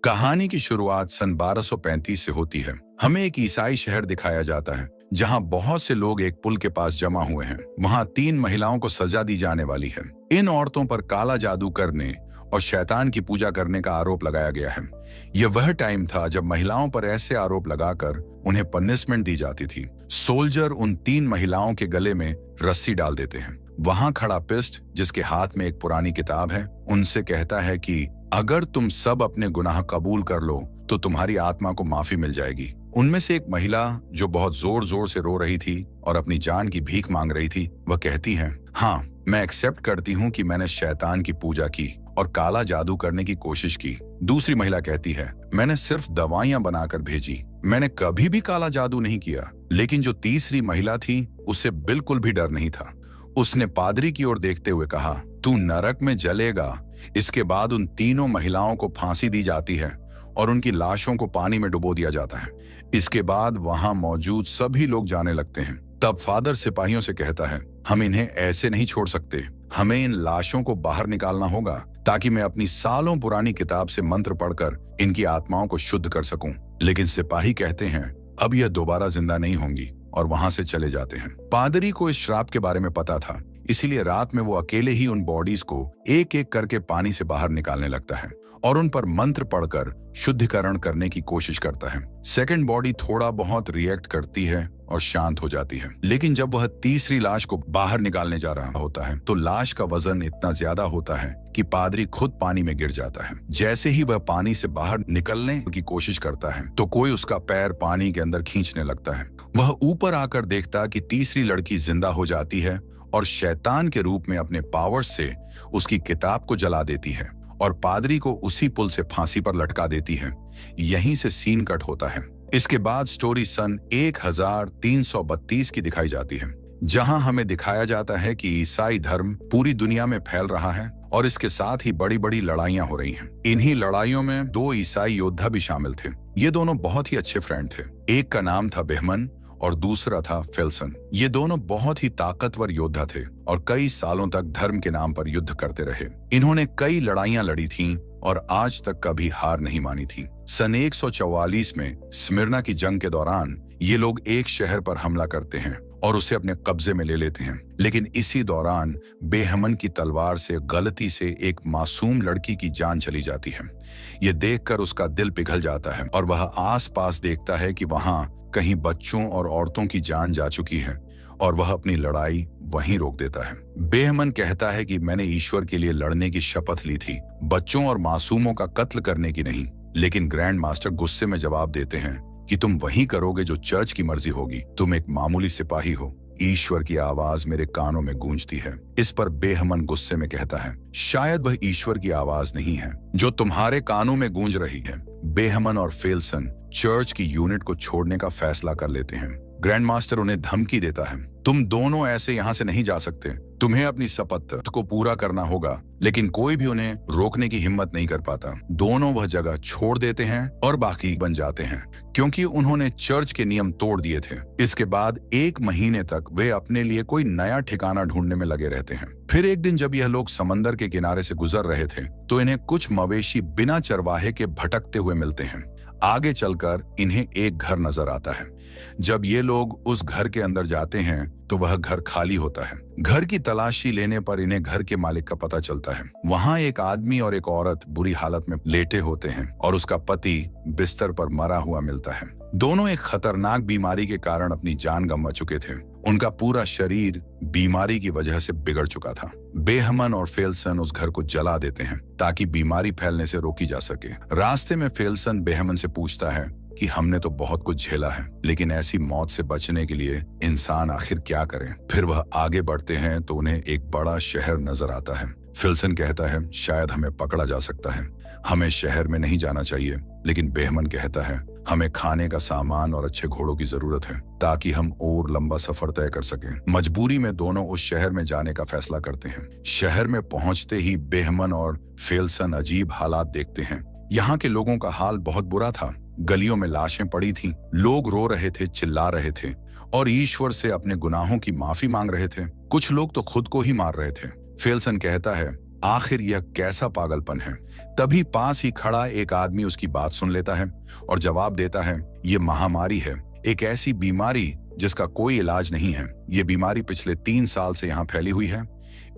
कहानी की शुरुआत सन 1235 से होती है। हमें एक ईसाई शहर दिखाया जाता है जहां बहुत से लोग एक पुल के पास जमा हुए हैं। वहां 3 महिलाओं को सजा दी जाने वाली है। इन औरतों पर काला जादू करने और शैतान की पूजा करने का आरोप लगाया गया है। यह वह टाइम था जब महिलाओं पर ऐसे आरोप लगाकर उन्हें पनिशमेंट दी जाती थी। सोल्जर उन 3 महिलाओं के गले में रस्सी डाल देते हैं। वहां खड़ा पिस्ट, जिसके हाथ में एक पुरानी किताब है, उनसे कहता है कि अगर तुम सब अपने गुनाह कबूल कर लो तो तुम्हारी आत्मा को माफी मिल जाएगी। उनमें से एक महिला, जो बहुत जोर जोर से रो रही थी और अपनी जान की भीख मांग रही थी, वह कहती है, हाँ, मैं एक्सेप्ट करती हूँ कि मैंने शैतान की पूजा की और काला जादू करने की कोशिश की। दूसरी महिला कहती है, मैंने सिर्फ दवाइयां बनाकर भेजी, मैंने कभी भी काला जादू नहीं किया। लेकिन जो तीसरी महिला थी, उसे बिल्कुल भी डर नहीं था। उसने पादरी की ओर देखते हुए कहा, तू नरक में जलेगा। इसके बाद उन तीनों महिलाओं को फांसी दी जाती है और उनकी लाशों को पानी में डुबो दिया जाता है। इसके बाद वहां मौजूद सभी लोग जाने लगते हैं। तब फादर सिपाहियों से कहता है, हम इन्हें ऐसे नहीं छोड़ सकते, हमें इन लाशों को बाहर निकालना होगा ताकि मैं अपनी सालों पुरानी किताब से मंत्र पढ़कर इनकी आत्माओं को शुद्ध कर सकूं। लेकिन सिपाही कहते हैं, अब यह दोबारा जिंदा नहीं होंगी, और वहां से चले जाते हैं। पादरी को इस श्राप के बारे में पता था, इसीलिए रात में वो अकेले ही उन बॉडीज को एक एक करके पानी से बाहर निकालने लगता है और उन पर मंत्र पढ़कर शुद्धिकरण करने की कोशिश करता है। सेकंड बॉडी थोड़ा बहुत रिएक्ट करती है और शांत हो जाती है। लेकिन जब वह तीसरी लाश को बाहर निकालने जा रहा होता है तो लाश का वजन इतना ज्यादा होता है कि पादरी खुद पानी में गिर जाता है। जैसे ही वह पानी से बाहर निकलने की कोशिश करता है तो कोई उसका पैर पानी के अंदर खींचने लगता है। वह ऊपर आकर देखता कि तीसरी लड़की जिंदा हो जाती है और शैतान के रूप में अपने पावर से उसकी किताब को जला देती है और पादरी को उसी पुल से फांसी पर लटका देती है। यहीं से सीन कट होता है। इसके बाद स्टोरी सन 1332 की दिखाई जाती है, जहां हमें दिखाया जाता है कि ईसाई धर्म पूरी दुनिया में फैल रहा है और इसके साथ ही बड़ी बड़ी लड़ाइयां हो रही हैं। इन्हीं लड़ाइयों में 2 ईसाई योद्धा भी शामिल थे। ये दोनों बहुत ही अच्छे फ्रेंड थे। एक का नाम था बेहमन और दूसरा था फेल्सन। ये दोनों बहुत ही ताकतवर योद्धा थे और कई सालों तक धर्म के नाम पर युद्ध करते रहे। इन्होंने कई लड़ाइयां लड़ी थीं और आज तक कभी हार नहीं मानी थी। सन 144 में स्मिर्ना की जंग के दौरान ये लोग एक शहर पर हमला करते हैं और उसे अपने कब्जे में ले लेते हैं। लेकिन इसी दौरान बेहमन की तलवार से गलती से एक मासूम लड़की की जान चली जाती है। ये देखकर उसका दिल पिघल जाता है और वह आसपास देखता है कि वहां कहीं बच्चों और औरतों की जान जा चुकी है और वह अपनी लड़ाई वहीं रोक देता है। बेहमन कहता है कि मैंने ईश्वर के लिए लड़ने की शपथ ली थी, बच्चों और मासूमों का कत्ल करने की नहीं। लेकिन ग्रैंड मास्टर गुस्से में जवाब देते हैं कि तुम वही करोगे जो चर्च की मर्जी होगी, तुम एक मामूली सिपाही हो। ईश्वर की आवाज मेरे कानों में गूंजती है। इस पर बेहमन गुस्से में कहता है, शायद वह ईश्वर की आवाज नहीं है जो तुम्हारे कानों में गूंज रही है। बेहमन और फेल्सन चर्च की यूनिट को छोड़ने का फैसला कर लेते हैं। ग्रैंड मास्टर उन्हें धमकी देता है, तुम दोनों ऐसे यहाँ से नहीं जा सकते, तुम्हें अपनी शपथ को पूरा करना होगा। लेकिन कोई भी उन्हें रोकने की हिम्मत नहीं कर पाता। दोनों वह जगह छोड़ देते हैं और बाकी बन जाते हैं, क्योंकि उन्होंने चर्च के नियम तोड़ दिए थे। इसके बाद 1 महीने तक वे अपने लिए कोई नया ठिकाना ढूंढने में लगे रहते हैं। फिर एक दिन जब यह लोग समंदर के किनारे से गुजर रहे थे तो इन्हें कुछ मवेशी बिना चरवाहे के भटकते हुए मिलते हैं। आगे चलकर इन्हें एक घर नजर आता है। जब ये लोग उस घर के अंदर जाते हैं तो वह घर खाली होता है। घर की तलाशी लेने पर इन्हें घर के मालिक का पता चलता है। वहां एक आदमी और एक औरत बुरी हालत में लेटे होते हैं और उसका पति बिस्तर पर मरा हुआ मिलता है। दोनों एक खतरनाक बीमारी के कारण अपनी जान गंवा चुके थे। उनका पूरा शरीर बीमारी की वजह से बिगड़ चुका था। बेहमन और फेल्सन उस घर को जला देते हैं ताकि बीमारी फैलने से रोकी जा सके। रास्ते में फेल्सन बेहमन से पूछता है कि हमने तो बहुत कुछ झेला है, लेकिन ऐसी मौत से बचने के लिए इंसान आखिर क्या करे। फिर वह आगे बढ़ते हैं तो उन्हें एक बड़ा शहर नजर आता है। फेल्सन कहता है, शायद हमें पकड़ा जा सकता है, हमें शहर में नहीं जाना चाहिए। लेकिन बेहमन कहता है, हमें खाने का सामान और अच्छे घोड़ों की जरूरत है ताकि हम और लंबा सफर तय कर सकें। मजबूरी में दोनों उस शहर में जाने का फैसला करते हैं। शहर में पहुंचते ही बेहमन और फेल्सन अजीब हालात देखते हैं। यहाँ के लोगों का हाल बहुत बुरा था। गलियों में लाशें पड़ी थीं, लोग रो रहे थे, चिल्ला रहे थे और ईश्वर से अपने गुनाहों की माफी मांग रहे थे। कुछ लोग तो खुद को ही मार रहे थे। फेल्सन कहता है, आखिर यह कैसा पागलपन है। तभी पास ही खड़ा एक आदमी उसकी बात सुन लेता है और जवाब देता है, ये महामारी है, एक ऐसी बीमारी जिसका कोई इलाज नहीं है। ये बीमारी पिछले 3 साल से यहाँ फैली हुई है।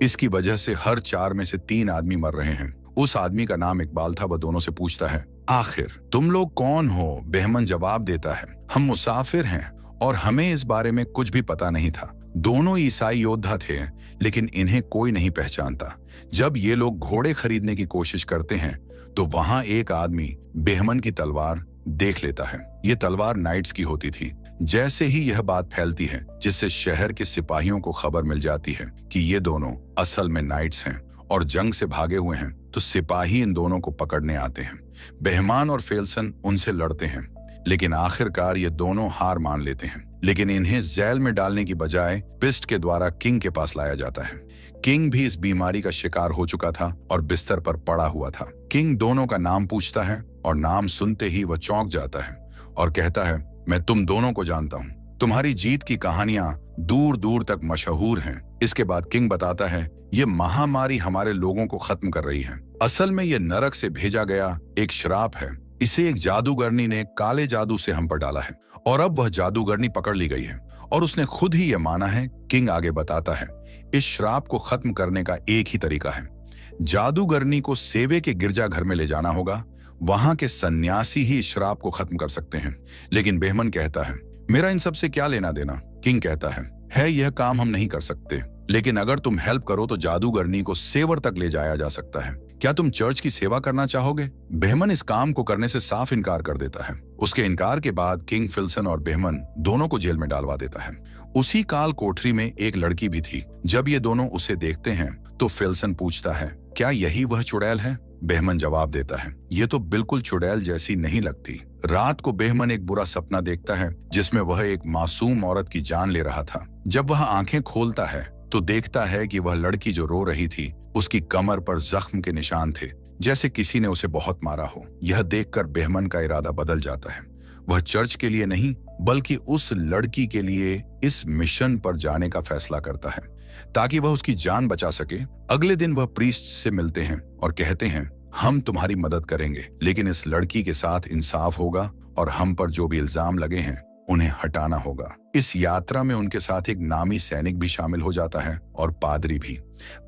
इसकी वजह से हर 4 में से 3 आदमी मर रहे हैं। उस आदमी का नाम इकबाल था। वह दोनों से पूछता है, आखिर तुम लोग कौन हो? बेहमन जवाब देता है, हम मुसाफिर हैं और हमें इस बारे में कुछ भी पता नहीं था। दोनों ईसाई योद्धा थे, लेकिन इन्हें कोई नहीं पहचानता। जब ये लोग घोड़े खरीदने की कोशिश करते हैं तो वहां एक आदमी बेहमन की तलवार देख लेता है। ये तलवार नाइट्स की होती थी। जैसे ही यह बात फैलती है, जिससे शहर के सिपाहियों को खबर मिल जाती है कि ये दोनों असल में नाइट्स हैं और जंग से भागे हुए हैं, तो सिपाही इन दोनों को पकड़ने आते हैं। बेहमान और फेल्सन उनसे लड़ते हैं, लेकिन आखिरकार ये दोनों हार मान लेते हैं। लेकिन इन्हें जेल में डालने की बजाय पिस्ट के द्वारा किंग के पास लाया जाता है। किंग भी इस बीमारी का शिकार हो चुका था और बिस्तर पर पड़ा हुआ था। किंग दोनों का नाम पूछता है और नाम सुनते ही वह चौंक जाता है और कहता है, मैं तुम दोनों को जानता हूँ। तुम्हारी जीत की कहानियां दूर दूर तक मशहूर हैं। इसके बाद किंग बताता है, ये महामारी हमारे लोगों को खत्म कर रही है। असल में ये नरक से भेजा गया एक श्राप है। इसे एक जादूगरनी ने काले जादू से हम पर डाला है और अब वह जादूगरनी पकड़ ली गई है और उसने खुद ही यह माना है। किंग आगे बताता है, इस श्राप को खत्म करने का एक ही तरीका है। जादूगरनी को सेवे के गिरजाघर में ले जाना होगा। वहां के सन्यासी ही इस श्राप को खत्म कर सकते हैं। लेकिन बेहमन कहता है, मेरा इन सब से क्या लेना देना? किंग कहता है यह काम हम नहीं कर सकते, लेकिन अगर तुम हेल्प करो तो जादूगरनी को सेवर तक ले जाया जा सकता है। क्या तुम चर्च की सेवा करना चाहोगे? बेहमन इस काम को करने से साफ इनकार कर देता है। उसके इनकार के बाद किंग फिल्सन और बेहमन दोनों को जेल में डालवा देता है। उसी काल कोठरी में एक लड़की भी थी। जब ये दोनों उसे देखते हैं तो फिल्सन पूछता है, क्या यही वह चुड़ैल है? बेहमन जवाब देता है, ये तो बिल्कुल चुड़ैल जैसी नहीं लगती। रात को बेहमन एक बुरा सपना देखता है जिसमें वह एक मासूम औरत की जान ले रहा था। जब वह आंखें खोलता है तो देखता है कि वह लड़की जो रो रही थी, उसकी कमर पर जख्म के निशान थे, जैसे किसी ने उसे बहुत मारा हो। यह देखकर बेहमन का इरादा बदल जाता है। वह चर्च के लिए नहीं बल्कि उस लड़की के लिए इस मिशन पर जाने का फैसला करता है ताकि वह उसकी जान बचा सके। अगले दिन वह प्रीस्ट से मिलते हैं और कहते हैं, हम तुम्हारी मदद करेंगे, लेकिन इस लड़की के साथ इंसाफ होगा और हम पर जो भी इल्जाम लगे हैं उन्हें हटाना होगा। इस यात्रा में उनके साथ एक नामी सैनिक भी शामिल हो जाता है और पादरी भी।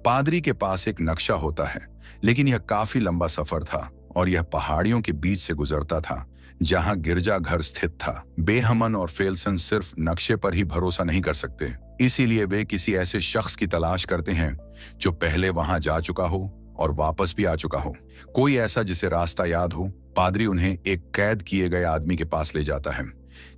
पादरी के पास एक नक्शा होता है, लेकिन यह काफी लंबा सफर था और यह पहाड़ियों के बीच से गुजरता था जहां गिरजाघर स्थित था। बेहमन और फेल्सन सिर्फ नक्शे पर ही भरोसा नहीं कर सकते, इसीलिए वे किसी ऐसे शख्स की तलाश करते हैं जो पहले वहां जा चुका हो और वापस भी आ चुका हो, कोई ऐसा जिसे रास्ता याद हो। पादरी उन्हें एक कैद किए गए आदमी के पास ले जाता है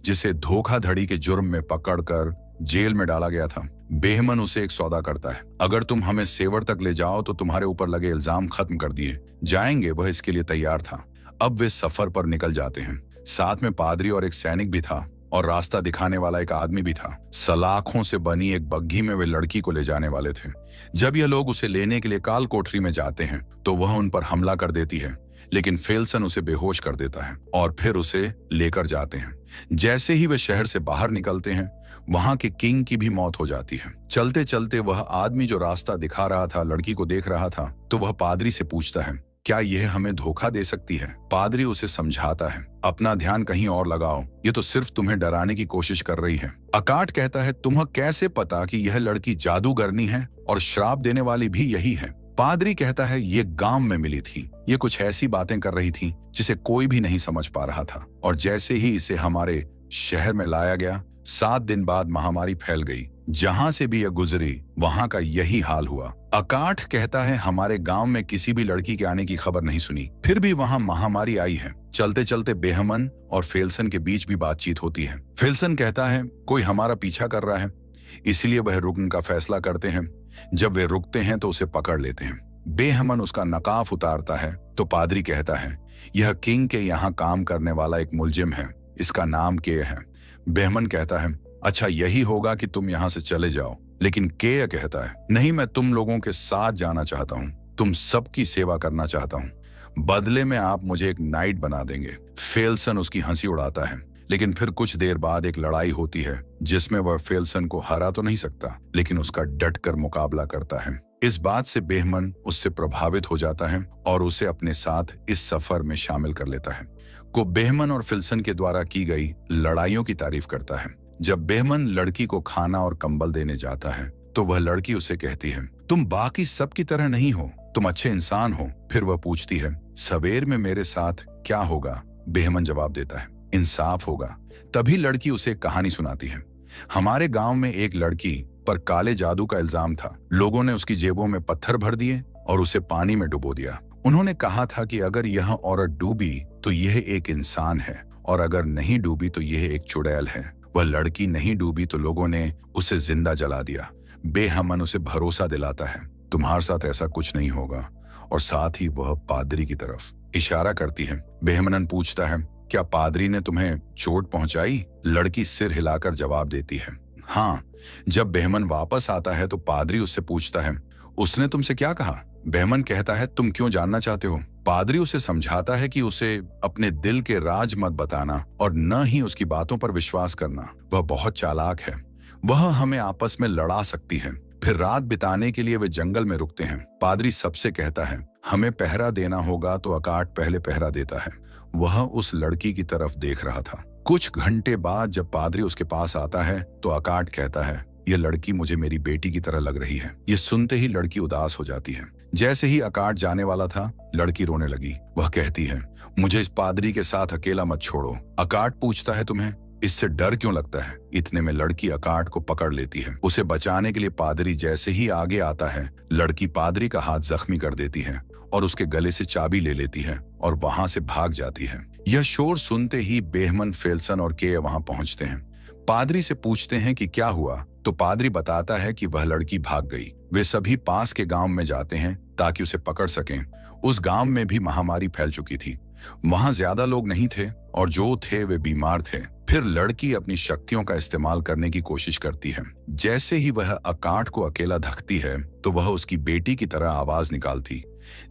जिसे धोखाधड़ी के जुर्म में पकड़कर जेल में डाला गया था। बेहमन उसे एक सौदा करता है, अगर तुम हमें सेवर तक ले जाओ तो तुम्हारे ऊपर लगे इल्जाम खत्म कर दिए जाएंगे। वह इसके लिए तैयार था। अब वे सफर पर निकल जाते हैं। साथ में पादरी और एक सैनिक भी था और रास्ता दिखाने वाला एक आदमी भी था। सलाखों से बनी एक बग्घी में वे लड़की को ले जाने वाले थे। जब यह लोग उसे लेने के लिए काल कोठरी में जाते हैं तो वह उन पर हमला कर देती है, लेकिन फेल्सन उसे बेहोश कर देता है और फिर उसे लेकर जाते हैं। जैसे ही वे शहर से बाहर निकलते हैं, वहां के किंग की भी मौत हो जाती है। चलते चलते वह आदमी जो रास्ता दिखा रहा था लड़की को देख रहा था, तो वह पादरी से पूछता है, क्या यह हमें धोखा दे सकती है? पादरी उसे समझाता है, अपना ध्यान कहीं और लगाओ, ये तो सिर्फ तुम्हें डराने की कोशिश कर रही है। अकाट कहता है, तुम्हें कैसे पता कि यह लड़की जादूगरनी है और श्राप देने वाली भी यही है? पादरी कहता है, ये गांव में मिली थी, ये कुछ ऐसी बातें कर रही थी जिसे कोई भी नहीं समझ पा रहा था, और जैसे ही इसे हमारे शहर में लाया गया, 7 दिन बाद महामारी फैल गई। जहां से भी यह गुजरी वहां का यही हाल हुआ। अकाठ कहता है, हमारे गांव में किसी भी लड़की के आने की खबर नहीं सुनी, फिर भी वहां महामारी आई है। चलते चलते बेहमन और फेल्सन के बीच भी बातचीत होती है। फेल्सन कहता है, कोई हमारा पीछा कर रहा है, इसलिए वह रुकने का फैसला करते हैं। जब वे रुकते हैं तो उसे पकड़ लेते हैं। बेहमन उसका नकाब उतारता है तो पादरी कहता है, यह किंग के यहाँ काम करने वाला एक मुलजिम है, इसका नाम के है। बेहमन कहता है, अच्छा यही होगा कि तुम यहाँ से चले जाओ। लेकिन केय कहता है, नहीं, मैं तुम लोगों के साथ जाना चाहता हूँ, तुम सबकी सेवा करना चाहता हूँ, बदले में आप मुझे एक नाइट बना देंगे। फेल्सन उसकी हंसी उड़ाता है, लेकिन फिर कुछ देर बाद एक लड़ाई होती है जिसमें वह फेल्सन को हरा तो नहीं सकता, लेकिन उसका डटकर मुकाबला करता है। इस बात से बेहमन उससे प्रभावित हो जाता है और उसे अपने साथ इस सफर में शामिल कर लेता है। को बेहमन और फिल्सन के द्वारा की गई लड़ाइयों की तारीफ करता है। जब बेहमन लड़की को खाना और कंबल देने जाता है तो वह लड़की उसे कहती है, तुम बाकी सब की तरह नहीं हो, तुम अच्छे इंसान हो। फिर वह पूछती है, सवेर में मेरे साथ क्या होगा? बेहमन जवाब देता है, इंसाफ होगा। तभी लड़की उसे एक कहानी सुनाती है। हमारे गांव में एक लड़की पर काले जादू का इल्जाम था। लोगों ने उसकी जेबों में पत्थर भर दिए और उसे पानी में डुबो दिया। उन्होंने कहा था कि अगर यह औरत डूबी तो यह एक इंसान है और अगर नहीं डूबी तो यह एक चुड़ैल है। वह लड़की नहीं डूबी तो लोगों ने उसे जिंदा जला दिया। बेहमन उसे भरोसा दिलाता है, तुम्हारे साथ ऐसा कुछ नहीं होगा, और साथ ही वह पादरी की तरफ इशारा करती है। बेहमन पूछता है, क्या पादरी ने तुम्हें चोट पहुंचाई? लड़की सिर हिलाकर जवाब देती है, हाँ। जब बेहमन वापस आता है तो पादरी उससे पूछता है, उसने तुमसे क्या कहा? बेहमन कहता है, तुम क्यों जानना चाहते हो? पादरी उसे समझाता है कि उसे अपने दिल के राज मत बताना और न ही उसकी बातों पर विश्वास करना। वह बहुत चालाक है, वह हमें आपस में लड़ा सकती है। फिर रात बिताने के लिए वे जंगल में रुकते हैं। पादरी सबसे कहता है, हमें पहरा देना होगा तो अकाट पहले पहरा देता है। वह उस लड़की की तरफ देख रहा था। कुछ घंटे बाद जब पादरी उसके पास आता है तो अकाट कहता है, यह लड़की मुझे मेरी बेटी की तरह लग रही है। ये सुनते ही लड़की उदास हो जाती है। जैसे ही अकाट जाने वाला था, लड़की रोने लगी। वह कहती है, मुझे इस पादरी के साथ अकेला मत छोड़ो। अकाट पूछता है, तुम्हें इससे डर क्यों लगता है? इतने में लड़की अकाट को पकड़ लेती है। उसे बचाने के लिए पादरी जैसे ही आगे आता है, लड़की पादरी का हाथ जख्मी कर देती है और उसके गले से चाबी ले लेती है और वहां से भाग जाती है। यह शोर सुनते ही बेहमन, फेल्सन और के वहां पहुंचते हैं। पादरी से पूछते हैं कि क्या हुआ, तो पादरी बताता है कि वह लड़की भाग गई। वे सभी पास के गांव में जाते हैं ताकि उसे पकड़ सकें। उस गांव में भी महामारी फैल चुकी थी। वहां ज्यादा लोग नहीं थे और जो थे वे बीमार थे। फिर लड़की अपनी शक्तियों का इस्तेमाल करने की कोशिश करती है। जैसे ही वह अकाट को अकेला धकती है तो वह उसकी बेटी की तरह आवाज निकालती,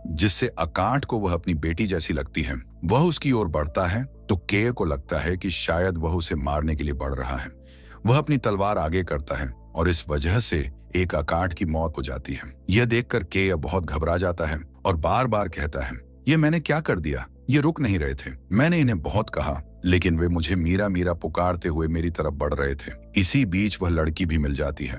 जिससे अकाट को वह अपनी बेटी जैसी लगती है। वह उसकी ओर बढ़ता है तो के को लगता है कि शायद वह उसे मारने के लिए बढ़ रहा है। वह अपनी तलवार आगे करता है और इस वजह से एक अकाट की मौत हो जाती है। यह देखकर के बहुत घबरा जाता है और बार बार कहता है, ये मैंने क्या कर दिया? ये रुक नहीं रहे थे। मैंने इन्हें बहुत कहा लेकिन वे मुझे मीरा मीरा पुकारते हुए मेरी तरफ बढ़ रहे थे। इसी बीच वह लड़की भी मिल जाती है।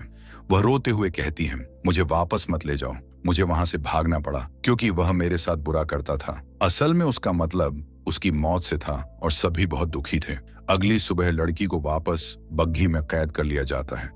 वह रोते हुए कहती है, मुझे वापस मत ले जाओ। मुझे वहां से भागना पड़ा क्योंकि वह मेरे साथ बुरा करता था। असल में उसका मतलब उसकी मौत से था और सभी बहुत दुखी थे। अगली सुबह लड़की को वापस बग्घी में कैद कर लिया जाता है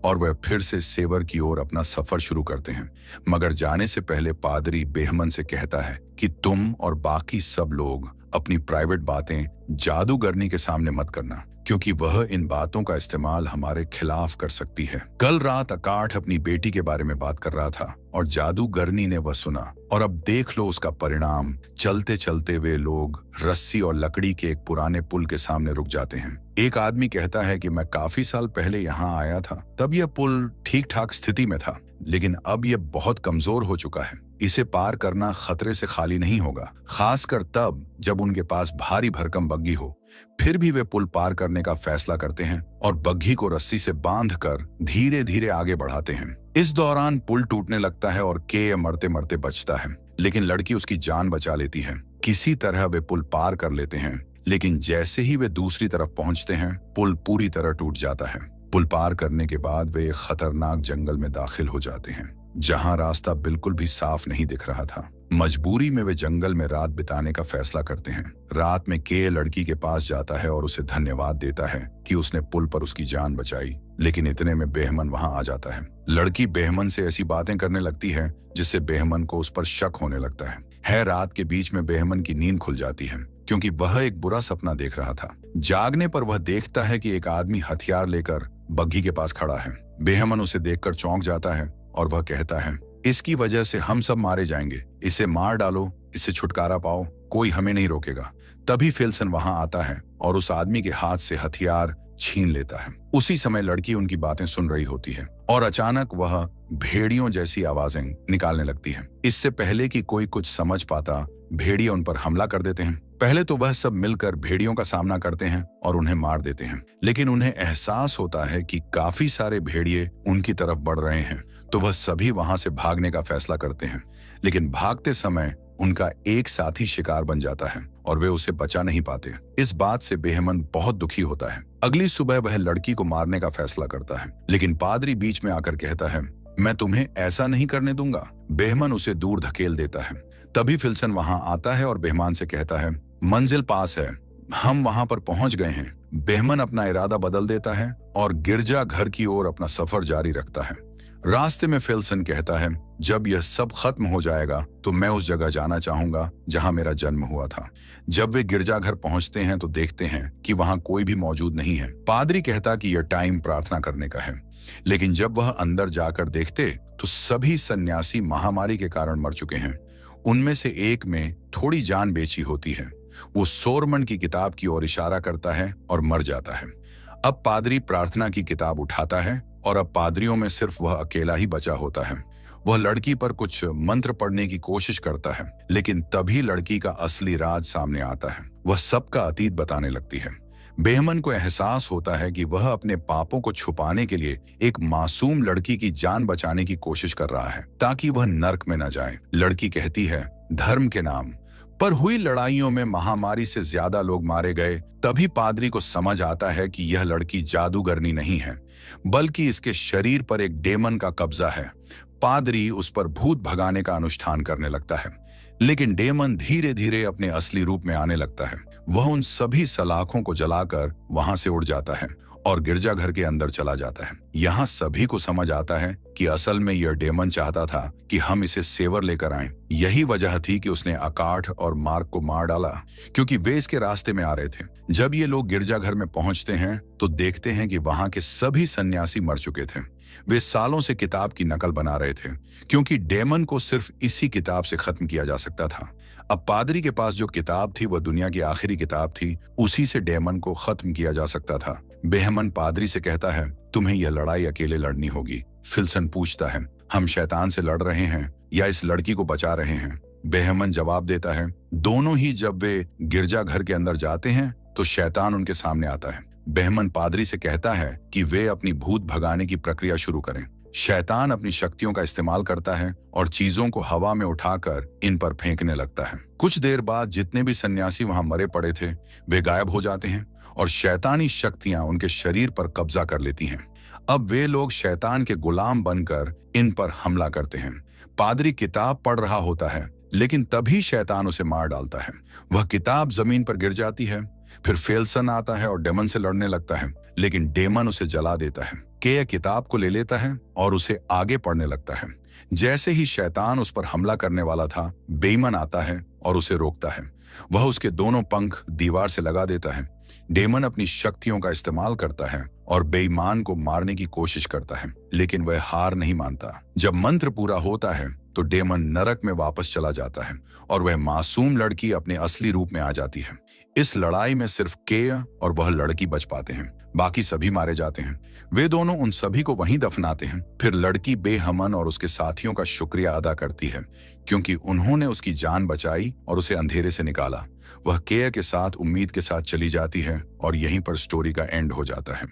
और वह फिर से सेवर की ओर अपना सफर शुरू करते हैं। मगर जाने से पहले पादरी बेहमन से कहता है कि तुम और बाकी सब लोग अपनी प्राइवेट बातें जादूगरनी के सामने मत करना, क्योंकि वह इन बातों का इस्तेमाल हमारे खिलाफ कर सकती है। कल रात अकाट अपनी बेटी के बारे में बात कर रहा था और जादूगरनी ने वह सुना और अब देख लो उसका परिणाम। चलते चलते वे लोग रस्सी और लकड़ी के एक पुराने पुल के सामने रुक जाते हैं। एक आदमी कहता है कि मैं काफी साल पहले यहाँ आया था, तब यह पुल ठीक ठाक स्थिति में था, लेकिन अब यह बहुत कमजोर हो चुका है। इसे पार करना खतरे से खाली नहीं होगा, खासकर तब जब उनके पास भारी भरकम बग्घी हो। फिर भी वे पुल पार करने का फैसला करते हैं और बग्घी को रस्सी से बांधकर धीरे धीरे आगे बढ़ाते हैं। इस दौरान पुल टूटने लगता है और के मरते मरते बचता है, लेकिन लड़की उसकी जान बचा लेती है। किसी तरह वे पुल पार कर लेते हैं, लेकिन जैसे ही वे दूसरी तरफ पहुंचते हैं, पुल पूरी तरह टूट जाता है। पुल पार करने के बाद वे एक खतरनाक जंगल में दाखिल हो जाते हैं, जहां रास्ता बिल्कुल भी साफ नहीं दिख रहा था। मजबूरी में वे जंगल में रात बिताने का फैसला करते हैं। रात में के लड़की के पास जाता है और उसे धन्यवाद देता है कि उसने पुल पर उसकी जान बचाई, लेकिन इतने में बेहमन वहां आ जाता है। लड़की बेहमन से ऐसी बातें करने लगती है जिससे बेहमन को उस पर शक होने लगता है। रात के बीच में बेहमन की नींद खुल जाती है क्योंकि वह एक बुरा सपना देख रहा था। जागने पर वह देखता है कि एक आदमी हथियार लेकर बग्घी के पास खड़ा है। बेहमन उसे देखकर चौंक जाता है और वह कहता है, इसकी वजह से हम सब मारे जाएंगे, इसे मार डालो, इससे छुटकारा पाओ, कोई हमें नहीं रोकेगा। तभी फेल्सन वहां आता है और उस आदमी के हाथ से हथियार छीन लेता है। उसी समय लड़की उनकी बातें सुन रही होती है और अचानक वह भेड़ियों जैसी आवाजें निकालने लगती है। इससे पहले कि कोई कुछ समझ पाता, भेड़िए उन पर हमला कर देते हैं। पहले तो वह सब मिलकर भेड़ियों का सामना करते हैं और उन्हें मार देते हैं, लेकिन उन्हें एहसास होता है कि काफी सारे भेड़िए उनकी तरफ बढ़ रहे हैं। तो वह सभी वहां से भागने का फैसला करते हैं, लेकिन भागते समय उनका एक साथी शिकार बन जाता है और वे उसे बचा नहीं पाते। इस बात से बेहमन बहुत दुखी होता है। अगली सुबह वह लड़की को मारने का फैसला करता है, लेकिन पादरी बीच में आकर कहता है, मैं तुम्हें ऐसा नहीं करने दूंगा। बेहमन उसे दूर धकेल देता है। तभी फिल्सन वहां आता है और बेहमान से कहता है, मंजिल पास है, हम वहां पर पहुंच गए हैं। बेहमन अपना इरादा बदल देता है और गिरजा घर की ओर अपना सफर जारी रखता है। रास्ते में फिल्सन कहता है, जब यह सब खत्म हो जाएगा तो मैं उस जगह जाना चाहूंगा जहां मेरा जन्म हुआ था। जब वे गिरजाघर पहुंचते हैं तो देखते हैं कि वहां कोई भी मौजूद नहीं है। पादरी कहता कि यह टाइम प्रार्थना करने का है, लेकिन जब वह अंदर जाकर देखते तो सभी सन्यासी महामारी के कारण मर चुके हैं। उनमें से एक में थोड़ी जान बेची होती है। वो सोरमन की किताब की ओर इशारा करता है और मर जाता है। अब पादरी प्रार्थना की किताब उठाता है और अब पादरियों में सिर्फ वह अकेला ही बचा होता है। वह लड़की पर कुछ मंत्र पढ़ने की कोशिश करता है, लेकिन तभी लड़की का असली राज सामने आता है। वह सबका अतीत बताने लगती है। बेहमन को एहसास होता है कि वह अपने पापों को छुपाने के लिए एक मासूम लड़की की जान बचाने की कोशिश कर रहा है ताकि वह नर्क में न जाए। लड़की कहती है, धर्म के नाम पर हुई लड़ाइयों में महामारी से ज्यादा लोग मारे गए। तभी पादरी को समझ आता है कि यह लड़की जादूगरनी नहीं है, बल्कि इसके शरीर पर एक डेमन का कब्जा है। पादरी उस पर भूत भगाने का अनुष्ठान करने लगता है, लेकिन डेमन धीरे धीरे अपने असली रूप में आने लगता है। वह उन सभी सलाखों को जलाकर वहां से उड़ जाता है और गिरजाघर के अंदर चला जाता है। यहाँ सभी को समझ आता है कि असल में यह डेमन चाहता था कि हम इसे सेवर लेकर आएं। यही वजह थी कि उसने अकाठ और मार्क को मार डाला, क्योंकि वे इसके रास्ते में आ रहे थे। जब ये लोग गिरजाघर में पहुंचते हैं तो देखते हैं कि वहां के सभी सन्यासी मर चुके थे। वे सालों से किताब की नकल बना रहे थे, क्योंकि डेमन को सिर्फ इसी किताब से खत्म किया जा सकता था। अब पादरी के पास जो किताब थी वह दुनिया की आखिरी किताब थी, उसी से डेमन को खत्म किया जा सकता था। बेहमन पादरी से कहता है, तुम्हें यह लड़ाई अकेले लड़नी होगी। फिल्सन पूछता है, हम शैतान से लड़ रहे हैं या इस लड़की को बचा रहे हैं? बेहमन जवाब देता है, दोनों ही। जब वे गिरजाघर के अंदर जाते हैं तो शैतान उनके सामने आता है। बेहमन पादरी से कहता है कि वे अपनी भूत भगाने की प्रक्रिया शुरू करें। शैतान अपनी शक्तियों का इस्तेमाल करता है और चीजों को हवा में उठाकर इन पर फेंकने लगता है। कुछ देर बाद जितने भी सन्यासी वहां मरे पड़े थे वे गायब हो जाते हैं और शैतानी शक्तियां उनके शरीर पर कब्जा कर लेती हैं। अब वे लोग शैतान के गुलाम बनकर इन पर हमला करते हैं। पादरी किताब पढ़ रहा होता है, लेकिन तभी शैतान उसे मार डालता है। वह किताब जमीन पर गिर जाती है। फिर फेल्सन आता है और डेमन से लड़ने लगता है, लेकिन डेमन उसे जला देता है। के किताब को ले लेता है और उसे आगे पढ़ने लगता है। जैसे ही शैतान उस पर हमला करने वाला था, बेईमान आता है और उसे रोकता है। वह उसके दोनों पंख दीवार से लगा देता है। डेमन अपनी शक्तियों का इस्तेमाल करता है और बेईमान को मारने की कोशिश करता है, लेकिन वह हार नहीं मानता। जब मंत्र पूरा होता है तो डेमन नरक में वापस चला जाता है और वह मासूम लड़की अपने असली रूप में आ जाती है। इस लड़ाई में सिर्फ के और वह लड़की बच पाते हैं, बाकी सभी मारे जाते हैं। वे दोनों उन सभी को वहीं दफनाते हैं। फिर लड़की बेहमन और उसके साथियों का शुक्रिया अदा करती है, क्योंकि उन्होंने उसकी जान बचाई और उसे अंधेरे से निकाला। वह के साथ उम्मीद के साथ चली जाती है और यहीं पर स्टोरी का एंड हो जाता है।